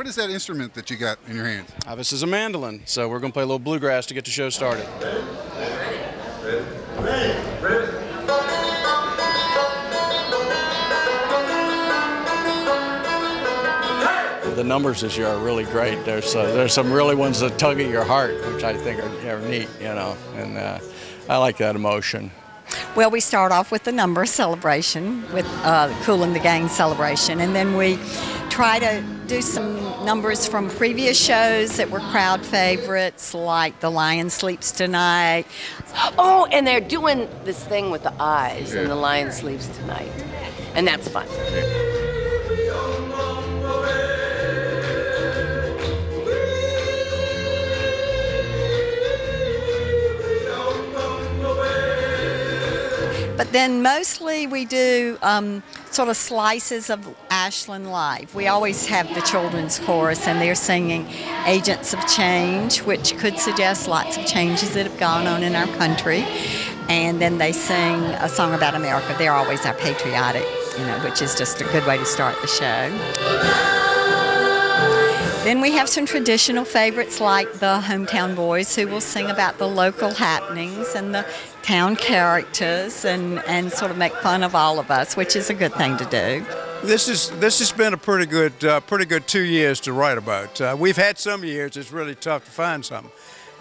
is that instrument that you got in your hands? This is a mandolin, so we're going to play a little bluegrass to get the show started. Ready. The numbers this year are really great. There's some really ones that tug at your heart, which I think are neat, you know, and I like that emotion. Well, we start off with the number celebration, with Kool and the Gang celebration, and then we try to do some numbers from previous shows that were crowd favorites, like The Lion Sleeps Tonight. Oh, and they're doing this thing with the eyes, and The Lion Sleeps Tonight, and that's fun. But then mostly we do sort of slices of Ashland Live. We always have the children's chorus, and they're singing Agents of Change, which could suggest lots of changes that have gone on in our country. And then they sing a song about America. They're always our patriotic, you know, which is just a good way to start the show. Then we have some traditional favorites like the Hometown Boys, who will sing about the local happenings and the town characters and sort of make fun of all of us, which is a good thing to do. This has been a pretty good 2 years to write about. We've had some years it's really tough to find something,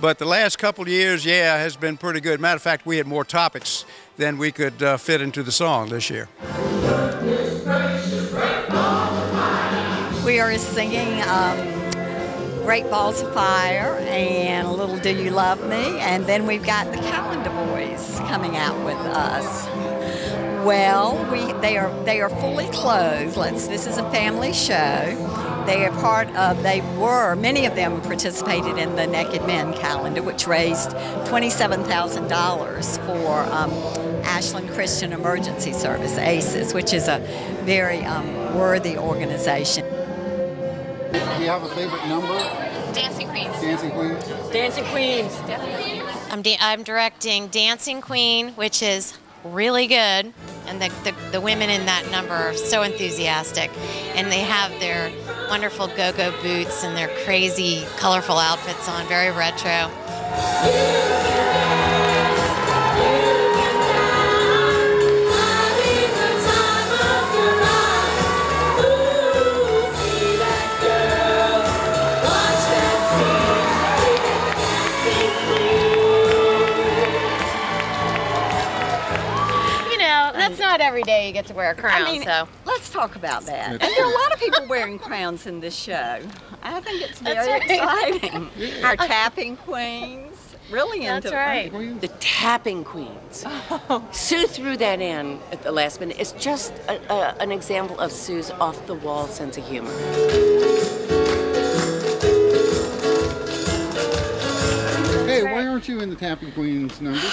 but the last couple of years, yeah, has been pretty good. Matter of fact, we had more topics than we could fit into the song this year. We are singing Great Balls of Fire and a little Do You Love Me, and then we've got the Calendar Boys coming out with us. Well, they are fully clothed. This is a family show. Many of them participated in the Naked Men calendar, which raised $27,000 for Ashland Christian Emergency Service, ACES, which is a very worthy organization. Do you have a favorite number? Dancing Queens. Dancing Queens? Dancing Queens, definitely. I'm directing Dancing Queen, which is really good, and the women in that number are so enthusiastic, and they have their wonderful go-go boots and their crazy, colorful outfits on, very retro. Not every day you get to wear a crown, so. Let's talk about that. And there are a lot of people wearing crowns in this show. I think it's very exciting. Our tapping queens, really into That's right. The tapping queens. Sue threw that in at the last minute. It's just an example of Sue's off-the-wall sense of humor. Hey, why aren't you in the tapping queens number?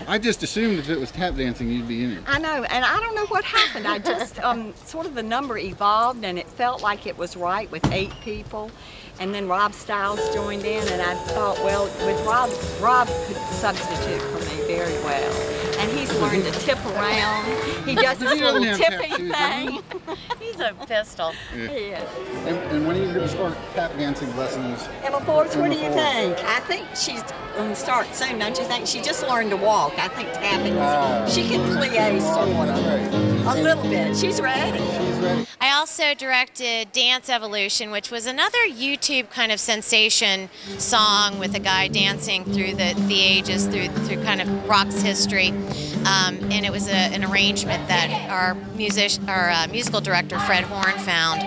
I just assumed if it was tap dancing, you'd be in it. I know, and I don't know what happened. I just, sort of the number evolved, and it felt like it was right with 8 people. And then Rob Stiles joined in, and I thought, well, with Rob could substitute for me very well. And he's learned to tip around. He does this little tipping thing. He's a pistol. Yeah. He is. And when are you going to start tap dancing lessons? Emma Forbes, what do you think? I think she's going to start soon, don't you think? She just learned to walk. I think tapping, she can plie sort of. A little bit. She's ready. She's ready. I also directed Dance Evolution, which was another YouTube kind of sensation song with a guy dancing through the ages, through kind of rock's history. And it was an arrangement that our musical director, Fred Horn, found.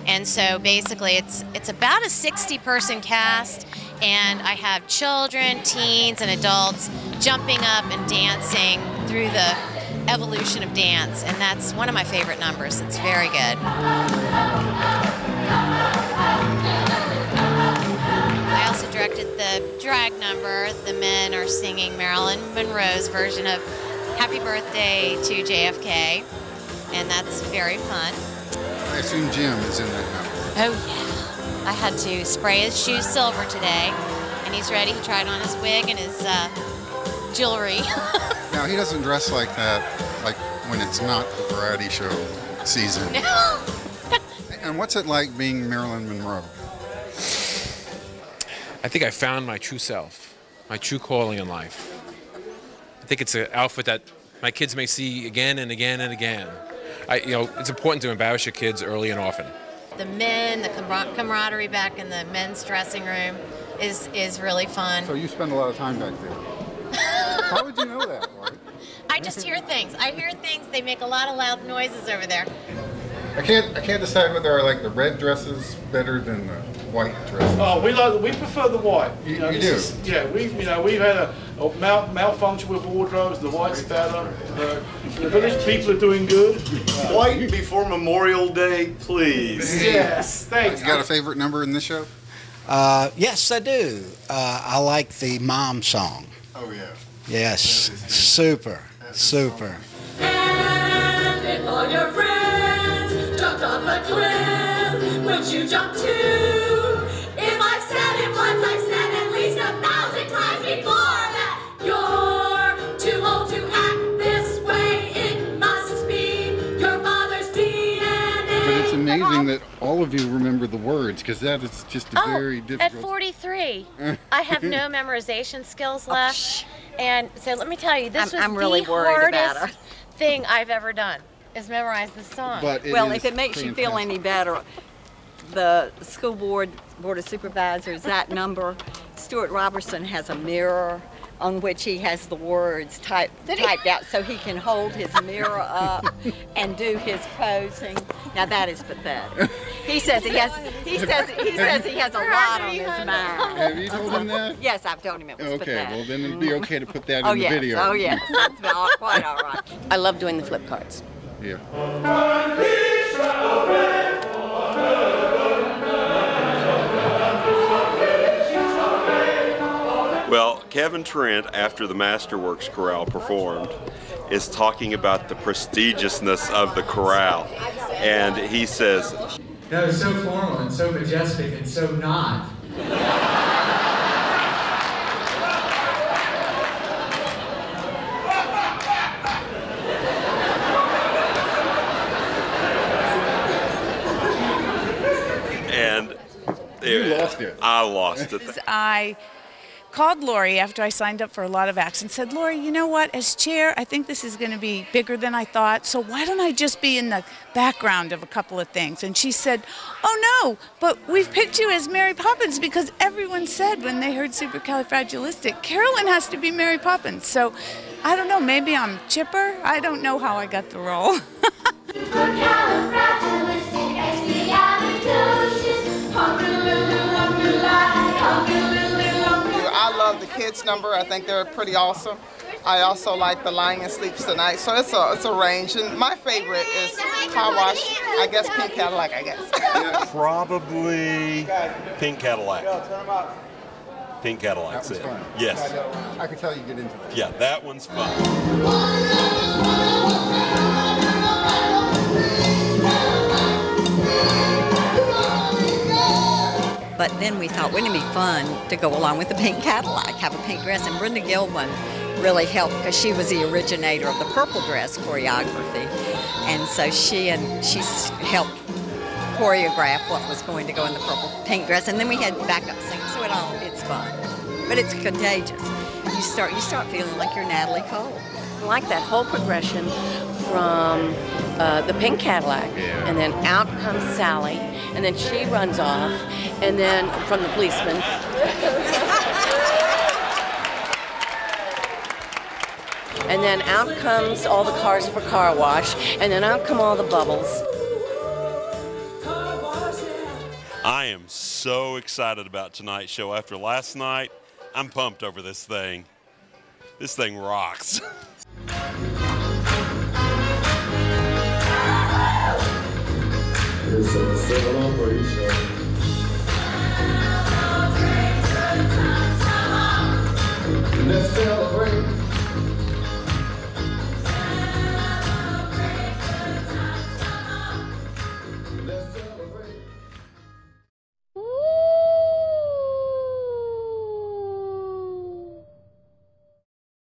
And so basically it's about a 60-person cast, and I have children, teens, and adults jumping up and dancing through the evolution of dance, and that's one of my favorite numbers. It's very good. I also directed the drag number. The men are singing Marilyn Monroe's version of Happy Birthday to JFK, and that's very fun. I assume Jim is in that number. Oh yeah. I had to spray his shoes silver today, and he's ready. He tried on his wig and his jewelry. Now, he doesn't dress like that, like when it's not the variety show season. No. And what's it like being Marilyn Monroe? I think I found my true self, my true calling in life. I think it's an outfit that my kids may see again and again and again. It's important to embarrass your kids early and often. The men, the camaraderie back in the men's dressing room is really fun. So you spend a lot of time back there. How would you know that, Lorie? I just hear things. I hear things. They make a lot of loud noises over there. I can't decide whether I like the red dresses better than the white dresses. Oh, we prefer the white. You do? We've had a malfunction with wardrobes. The white's better. The village people are doing good. White before Memorial Day, please. Yes, thanks. You got a favorite number in this show? Yes, I do. I like the mom song. Oh yeah. Yes, super. And if all your friends jumped off a cliff, would you jump too? If I've said it once, I've said at least 1,000 times before that you're too old to act this way. It must be your father's DNA. But it's amazing that all of you remember the words, because that is just a very difficult. At 43, I have no memorization skills left. And so let me tell you, this was really the worried about hardest thing I've ever done, is memorize this song. But If it makes you feel any better, the school board of supervisors, that number, Stuart Robertson has a mirror on which he has the words typed out so he can hold his mirror up and do his posing. Now that is pathetic. He says he has a lot on his mind. Have you told him that? Yes, I've told him it was pathetic. Well then it'd be okay to put that in the video. Oh yes, that's quite all right. I love doing the flip cards. Yeah. Well, Kevin Trent, after the Masterworks Chorale performed, is talking about the prestigiousness of the chorale. And he says, that was so formal and so majestic and so not. and you lost it. I lost it. I called Lorie after I signed up for a lot of acts and said, Lorie, you know what, as chair, I think this is going to be bigger than I thought, so why don't I just be in the background of a couple of things? And she said, oh no, but we've picked you as Mary Poppins because everyone said when they heard supercalifragilistic, Carolyn has to be Mary Poppins. So I don't know, maybe I'm chipper. I don't know how I got the role. I love the kids number. I think they're pretty awesome. I also like The Lion Sleeps Tonight. So it's a range. And my favorite is Car Wash. I guess Pink Cadillac, I guess. Probably Pink Cadillac. Pink Cadillac's it. Yes. I could tell you get into that. Yeah, that one's fun. But then we thought, wouldn't it be fun to go along with the pink Cadillac, have a pink dress? And Brenda Gilman really helped because she was the originator of the purple dress choreography. And so she helped choreograph what was going to go in the pink dress. And then we had backup singers, so it's fun. But it's contagious. You start feeling like you're Natalie Cole. I like that whole progression from the pink Cadillac, and then out comes Sally, and then she runs off, and then from the policeman. And then out comes all the cars for car wash, and then out come all the bubbles. I am so excited about tonight's show. After last night, I'm pumped over this thing. This thing rocks. It's a celebration. Let's celebrate.